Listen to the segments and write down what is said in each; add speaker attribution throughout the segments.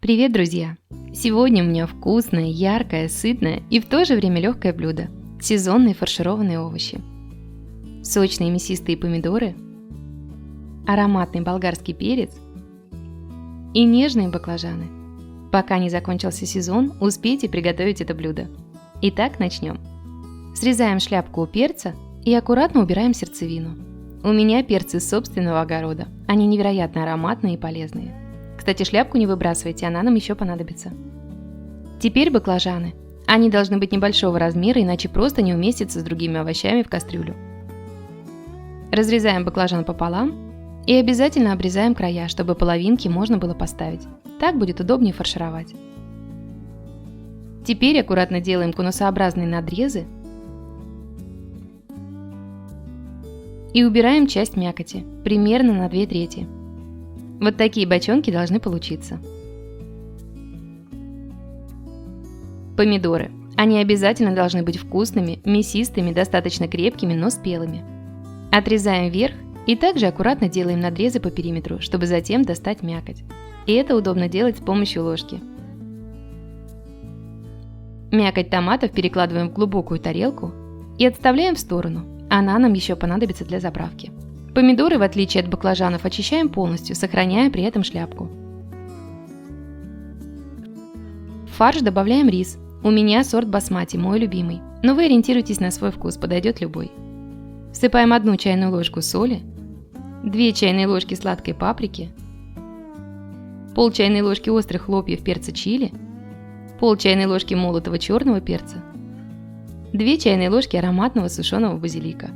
Speaker 1: Привет, друзья! Сегодня у меня вкусное, яркое, сытное и в то же время легкое блюдо – сезонные фаршированные овощи. Сочные мясистые помидоры, ароматный болгарский перец и нежные баклажаны. Пока не закончился сезон, успейте приготовить это блюдо. Итак, начнем. Срезаем шляпку у перца и аккуратно убираем сердцевину. У меня перцы собственного огорода, они невероятно ароматные и полезные. Кстати, шляпку не выбрасывайте, она нам еще понадобится. Теперь баклажаны. Они должны быть небольшого размера, иначе просто не уместятся с другими овощами в кастрюлю. Разрезаем баклажан пополам и обязательно обрезаем края, чтобы половинки можно было поставить. Так будет удобнее фаршировать. Теперь аккуратно делаем конусообразные надрезы и убираем часть мякоти, примерно на 2/3. Вот такие бочонки должны получиться. Помидоры. Они обязательно должны быть вкусными, мясистыми, достаточно крепкими, но спелыми. Отрезаем верх и также аккуратно делаем надрезы по периметру, чтобы затем достать мякоть. И это удобно делать с помощью ложки. Мякоть томатов перекладываем в глубокую тарелку и отставляем в сторону. Она нам еще понадобится для заправки. Помидоры, в отличие от баклажанов, очищаем полностью, сохраняя при этом шляпку. В фарш добавляем рис. У меня сорт басмати, мой любимый. Но вы ориентируйтесь на свой вкус, подойдет любой. Всыпаем 1 чайную ложку соли, 2 чайные ложки сладкой паприки, пол чайной ложки острых хлопьев перца чили, пол чайной ложки молотого черного перца, 2 чайные ложки ароматного сушеного базилика.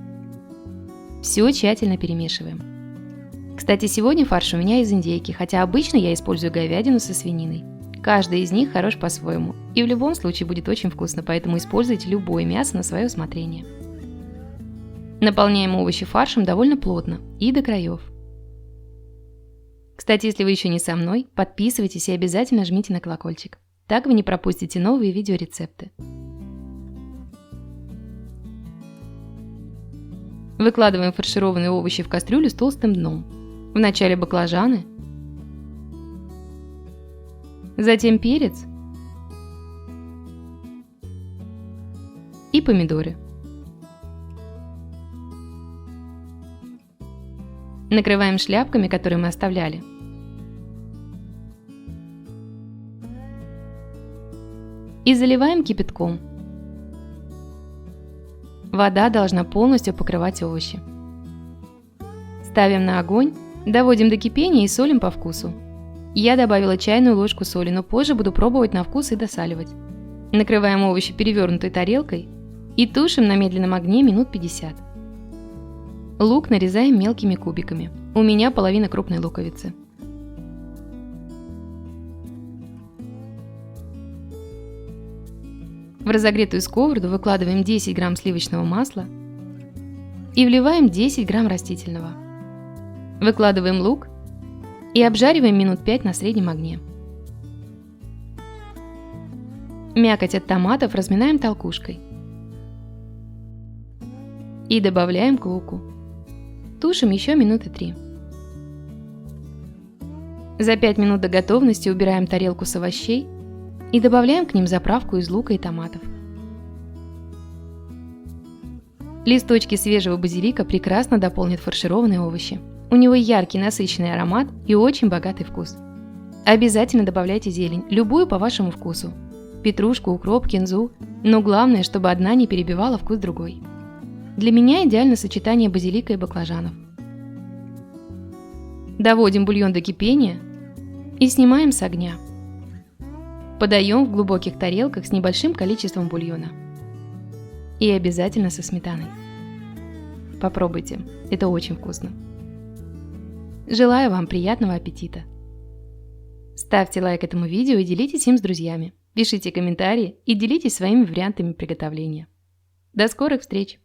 Speaker 1: Все тщательно перемешиваем. Кстати, сегодня фарш у меня из индейки, хотя обычно я использую говядину со свининой. Каждый из них хорош по-своему, и в любом случае будет очень вкусно, поэтому используйте любое мясо на свое усмотрение. Наполняем овощи фаршем довольно плотно и до краев. Кстати, если вы еще не со мной, подписывайтесь и обязательно жмите на колокольчик. Так вы не пропустите новые видеорецепты. Выкладываем фаршированные овощи в кастрюлю с толстым дном. Вначале баклажаны, затем перец и помидоры. Накрываем шляпками, которые мы оставляли. И заливаем кипятком. Вода должна полностью покрывать овощи. Ставим на огонь, доводим до кипения и солим по вкусу. Я добавила чайную ложку соли, но позже буду пробовать на вкус и досаливать. Накрываем овощи перевернутой тарелкой и тушим на медленном огне минут 50. Лук нарезаем мелкими кубиками. У меня половина крупной луковицы. В разогретую сковороду выкладываем 10 грамм сливочного масла и вливаем 10 грамм растительного. Выкладываем лук и обжариваем минут 5 на среднем огне. Мякоть от томатов разминаем толкушкой и добавляем к луку. Тушим еще минуты 3. За 5 минут до готовности убираем тарелку с овощей и добавляем к ним заправку из лука и томатов. Листочки свежего базилика прекрасно дополнят фаршированные овощи. У него яркий насыщенный аромат и очень богатый вкус. Обязательно добавляйте зелень, любую по вашему вкусу. Петрушку, укроп, кинзу, но главное, чтобы одна не перебивала вкус другой. Для меня идеально сочетание базилика и баклажанов. Доводим бульон до кипения и снимаем с огня. Подаем в глубоких тарелках с небольшим количеством бульона. И обязательно со сметаной. Попробуйте, это очень вкусно. Желаю вам приятного аппетита. Ставьте лайк этому видео и делитесь им с друзьями. Пишите комментарии и делитесь своими вариантами приготовления. До скорых встреч!